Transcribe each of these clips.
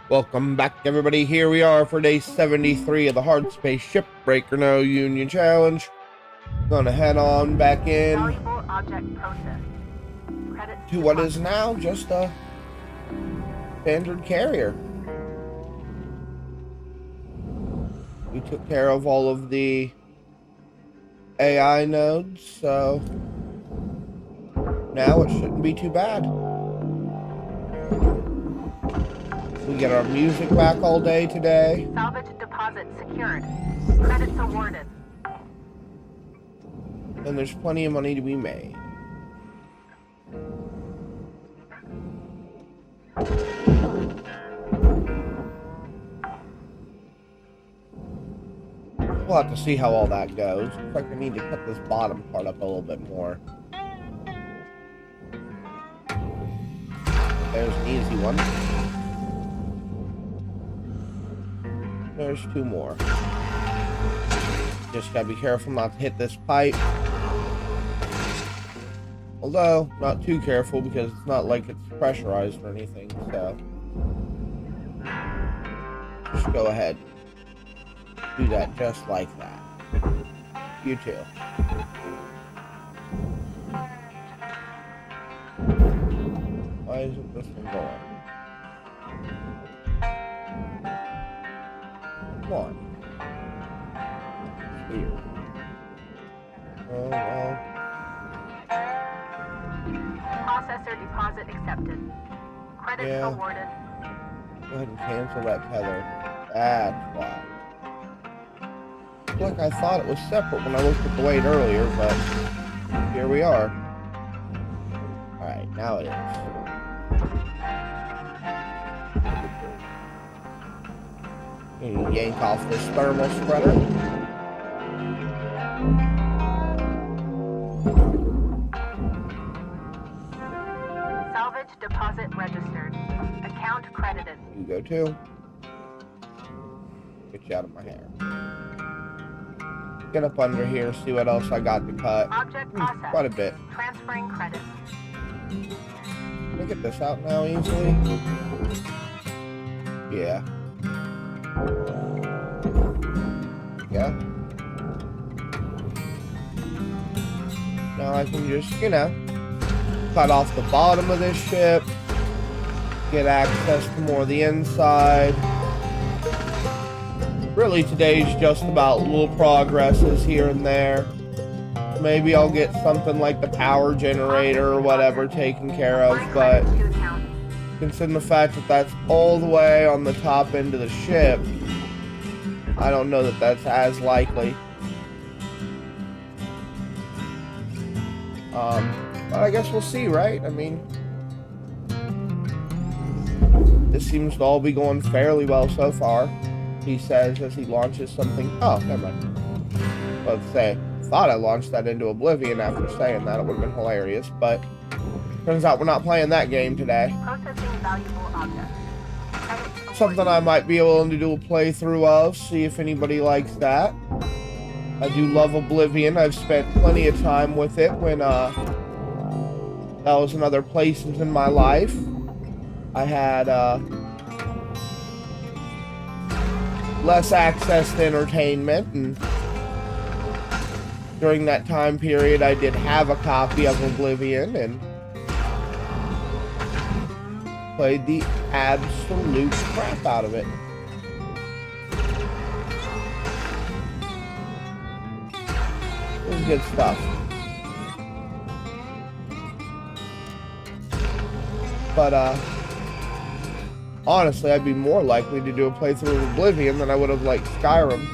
Welcome back, everybody. Here we are for day 73 of the Hard Space Shipbreaker No Union Challenge. Gonna head on back in to what is now just a standard carrier. We took care of all of the AI nodes, so now it shouldn't be too bad. We get our music back all day today. Salvage deposit secured. Credits awarded. And there's plenty of money to be made. We'll have to see how all that goes. Looks like I need to cut this bottom part up a little bit more. There's an easy one. There's two more. Just gotta be careful not to hit this pipe. Although, not too careful because it's not like it's pressurized or anything, so. Just go ahead. Do that just like that. You too. Why isn't this one going? One. Weird. Oh well. Processor deposit accepted. Credits awarded. Go ahead and cancel that tether. That's why. Like I thought it was separate when I looked at the weight earlier, but here we are. Alright, now it is. And yank off this thermal spreader. Salvage deposit registered. Account credited. You go too. Get you out of my hair. Get up under here, see what else I got to cut. Object processed. Quite a bit. Transferring credits. Can I get this out now easily? Yeah. Yeah. Now I can just, cut off the bottom of this ship, get access to more of the inside. Really, today's just about little progresses here and there. Maybe I'll get something like the power generator or whatever taken care of, but considering the fact that that's all the way on the top end of the ship, I don't know that that's as likely. But I guess we'll see, right? I mean, this seems to all be going fairly well so far. He says as he launches something. Oh, never mind. Let's say, thought I launched that into oblivion after saying that. It would have been hilarious, but turns out we're not playing that game today. Processing valuable objects. Something I might be able to do a playthrough of, see if anybody likes that. I do love Oblivion. I've spent plenty of time with it when that was in other places in my life. I had less access to entertainment, and during that time period I did have a copy of Oblivion and played the absolute crap out of it. It was good stuff. But honestly, I'd be more likely to do a playthrough of Oblivion than I would have liked Skyrim.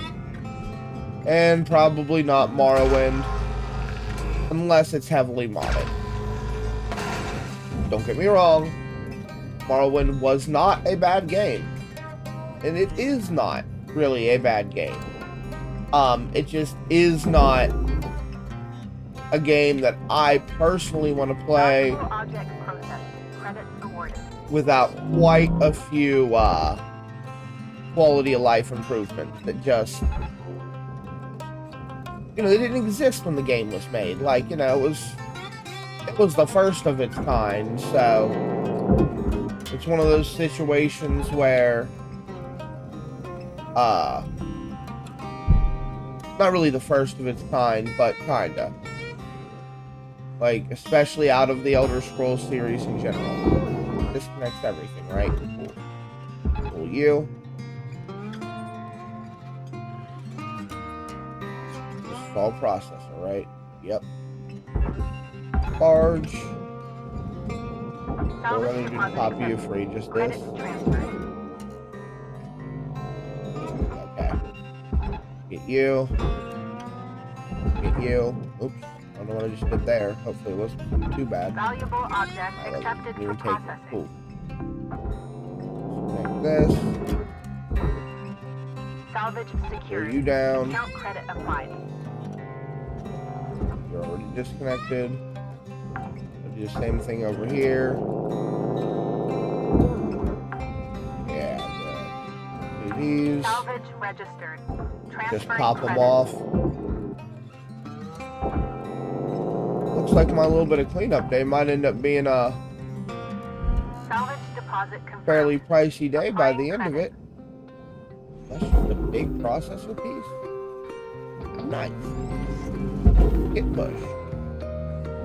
And probably not Morrowind, unless it's heavily modded. Don't get me wrong, Morrowind was not a bad game. And it is not really a bad game. It just is not a game that I personally want to play without quite a few quality of life improvements that just, they didn't exist when the game was made. Like, it was the first of its kind, so It's one of those situations where, not really the first of its kind, but kinda. Like, especially out of the Elder Scrolls series in general. Disconnects everything, right? Cool. Cool, you. Just fall processor, right? Yep. Large. We're going to do copy you free, just this. Okay. Get you. Get you. Oops. I don't know what I just did there. Hopefully it wasn't too bad. Valuable object accepted for processing. Cool. Like this. Salvage secured. Clear you down. Account credit applied. You're already disconnected. I'll do the same thing over here. Yeah, good. Do these. Salvage registered. Just pop them off. Looks like my little bit of cleanup day might end up being a Salvage deposit confirmed. fairly pricey day by the end of it. That's just a big processor piece. Nice. Get pushed.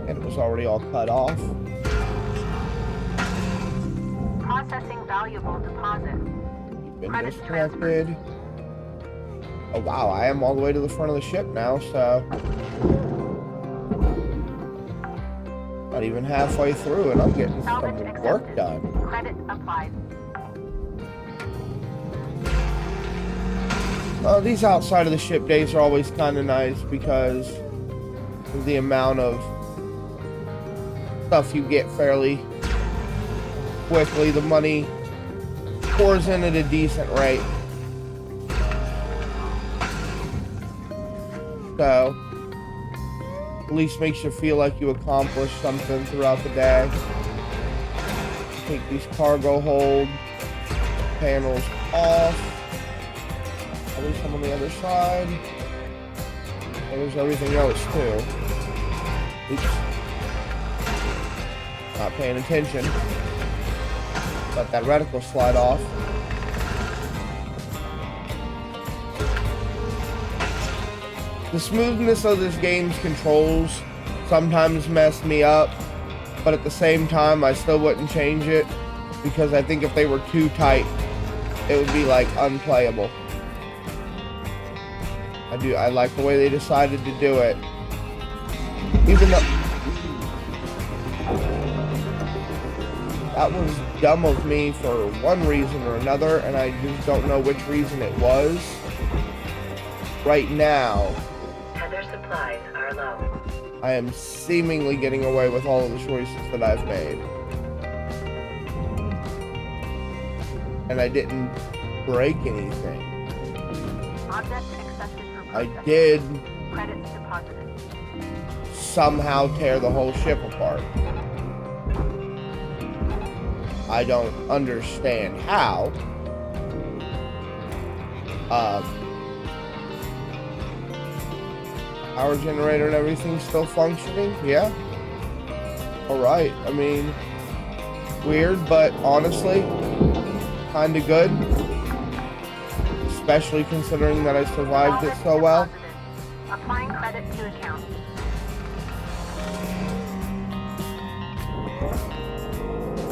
And it was already all cut off. Processing valuable deposit. You've been disconnected. Oh wow, I am all the way to the front of the ship now, so not even halfway through and I'm getting some work done. Credit applied. These outside of the ship days are always kind of nice because of the amount of stuff you get fairly quickly. The money pours in at a decent rate. So, at least makes you feel like you accomplished something throughout the day. Take these cargo hold panels off. At least I'm on the other side. And there's everything else too. Oops. Not paying attention. Let that reticle slide off. The smoothness of this game's controls sometimes mess me up, but at the same time I still wouldn't change it because I think if they were too tight, it would be like unplayable. I like the way they decided to do it. Even though that was dumb of me for one reason or another, and I just don't know which reason it was. Right now, Tether supplies are low. I am seemingly getting away with all of the choices that I've made. And I didn't break anything. Object accepted for I processing. did Credits deposited. somehow tear the whole ship apart. I don't understand how. Power generator and everything's still functioning? Yeah. Alright, I mean, weird, but honestly, kinda good. Especially considering that I survived it so well. Deposited. Applying credit to account.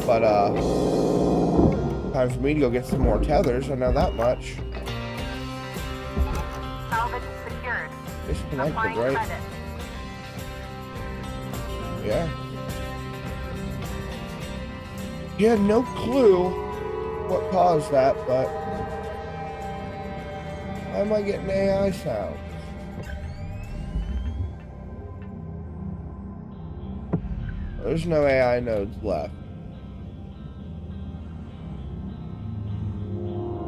But, time for me to go get some more tethers, I know that much. Salvage secured. Disconnected, Applying right? credit. Yeah. You had no clue what caused that, but why am I getting AI sounds? There's no AI nodes left.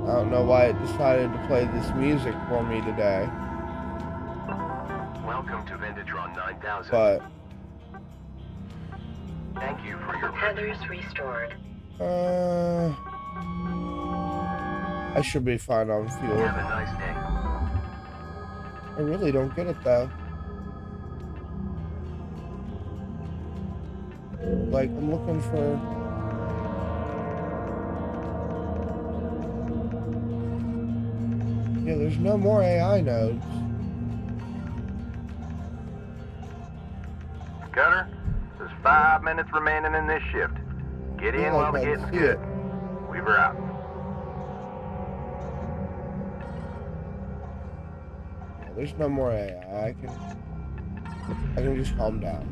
I don't know why it decided to play this music for me today, Welcome to Vendatron 9000. but Thank you for your Tethers restored. I should be fine on fuel. Have a nice day. I really don't get it though. Like, I'm looking for Yeah, there's no more AI nodes. Gunner, there's 5 minutes remaining in this shift. Get in while the getting's good. Weaver out. Yeah, there's no more AI. I can just calm down.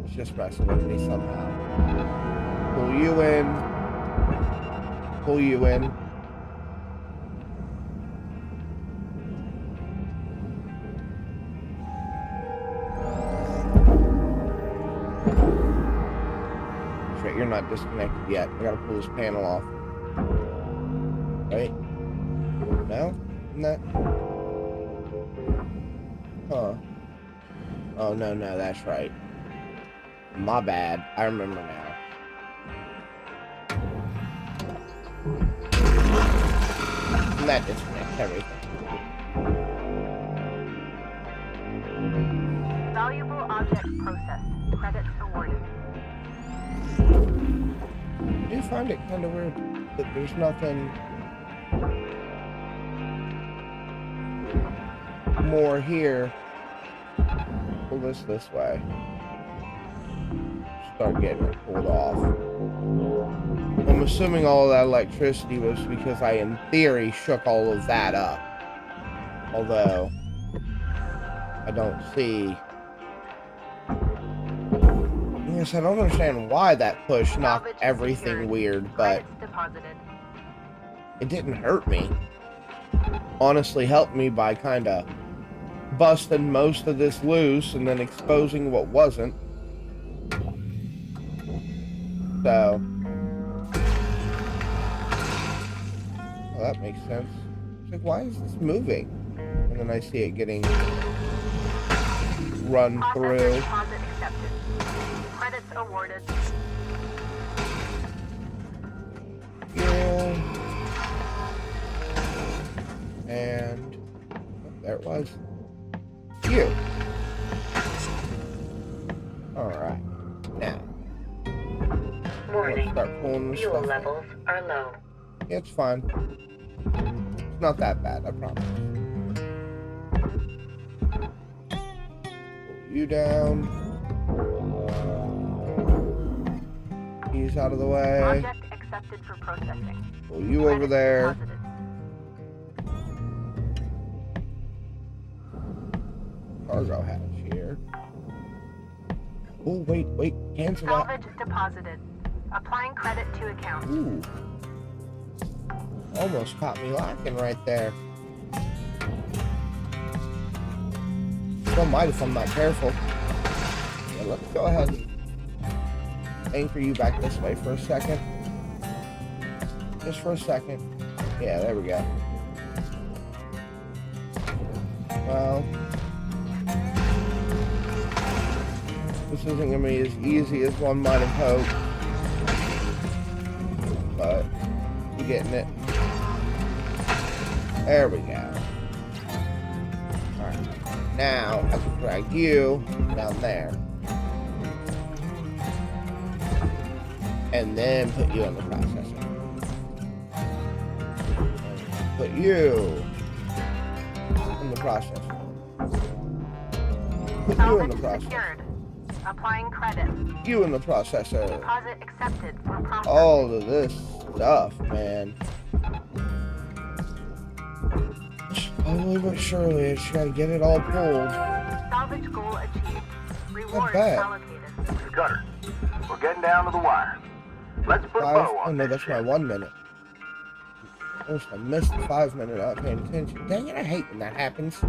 It's just messing with me somehow. Pull you in. Pull you in. Shit, you're not disconnected yet. I gotta pull this panel off. Right? No? Isn't that? Huh. Oh, no, that's right. My bad. I remember now. And that disconnects everything. Valuable object processed. Credits awarded. I do find it kind of weird that there's nothing more here. Pull this way. Start getting it pulled off. I'm assuming all of that electricity was because I, in theory, shook all of that up. Although, I don't see... Yes, I don't understand why that push knocked everything weird, but it didn't hurt me. Honestly, helped me by kind of busting most of this loose and then exposing what wasn't. So, well, that makes sense. It's like, why is this moving? And then I see it getting run through. Deposit accepted. Credits awarded. Yeah. And oh, there it was. You. Alright. Now. Warning. Start pulling this Fuel stuff levels are low. Yeah, it's fine. It's not that bad, I promise. Pull you down. He's out of the way. Object accepted for processing. Pull you over there. Deposited. Cargo hatch here. Oh, wait. Cancel that. Salvage deposited. Applying credit to account. Ooh. Almost caught me lacking right there. Don't mind if I'm not careful. Yeah, let's go ahead and anchor you back this way for a second. Just for a second. Yeah, there we go. Well, this isn't going to be as easy as one might have hoped. But you're getting it. There we go. Alright. Now, I can drag you down there. And then put you in the processor. And put you in the processor. Put you in the processor. Secured. Applying credit. You in the processor. Deposit accepted for processing. All of this stuff, man. Slowly but surely, I just gotta get it all pulled. Salvage goal achieved. Rewards bad. allocated. Gunner, we're getting down to the wire. Let's put a bow Oh on no, this that's my shit. 1 minute. I missed the 5 minute not paying attention. Dang it, I hate when that happens.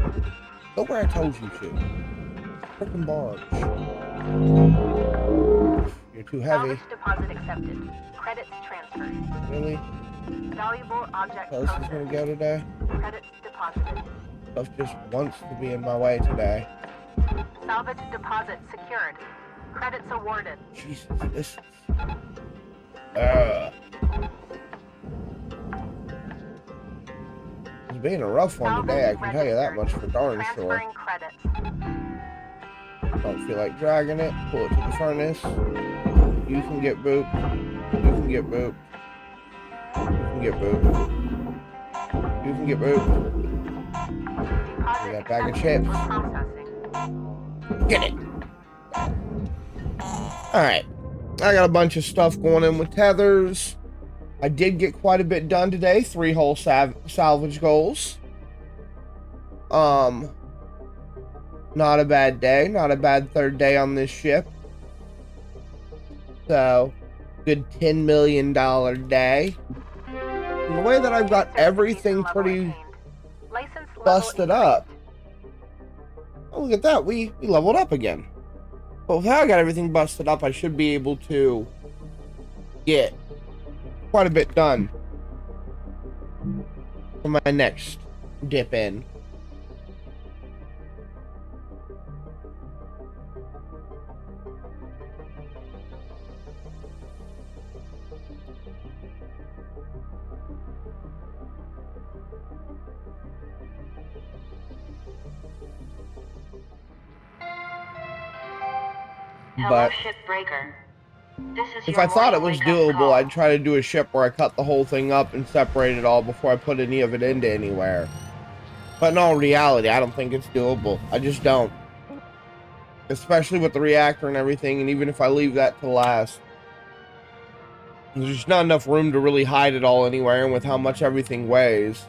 Go where I told you to. Frickin' barge. You're too heavy. Salvage deposit accepted. Credits transferred. Really? Valuable object How this is processed. gonna go today? Credits deposited. Stuff just wants to be in my way today. Salvage deposit secured. Credits awarded. Jesus, this is... It's being a rough one today, I can tell you that much for darn sure. Transferring credits. Don't feel like dragging it, pull it to the furnace. You can get booped. You can get booped. You can get booped. You can get booped. Give that bag of chips. Get it. Alright. I got a bunch of stuff going in with tethers. I did get quite a bit done today. 3 whole salvage goals. Not a bad day. Not a bad third day on this ship. So, good $10 million day. And the way that I've got everything pretty busted up. Oh, look at that. We leveled up again. But with how I got everything busted up, I should be able to get quite a bit done for my next dip in. But if I thought it was doable, I'd try to do a ship where I cut the whole thing up and separate it all before I put any of it into anywhere. But in all reality, I don't think it's doable. I just don't. Especially with the reactor and everything, and even if I leave that to last. There's just not enough room to really hide it all anywhere, and with how much everything weighs.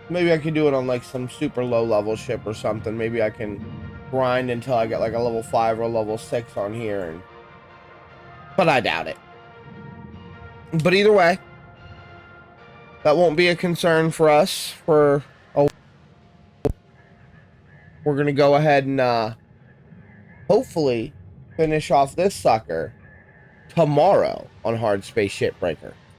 Maybe I could do it on like some super low level ship or something. Maybe I can grind until I get like a level 5 or a level 6 on here, but I doubt it. But either way, that won't be a concern for us. We're gonna go ahead and hopefully finish off this sucker tomorrow on Hard Space Shipbreaker.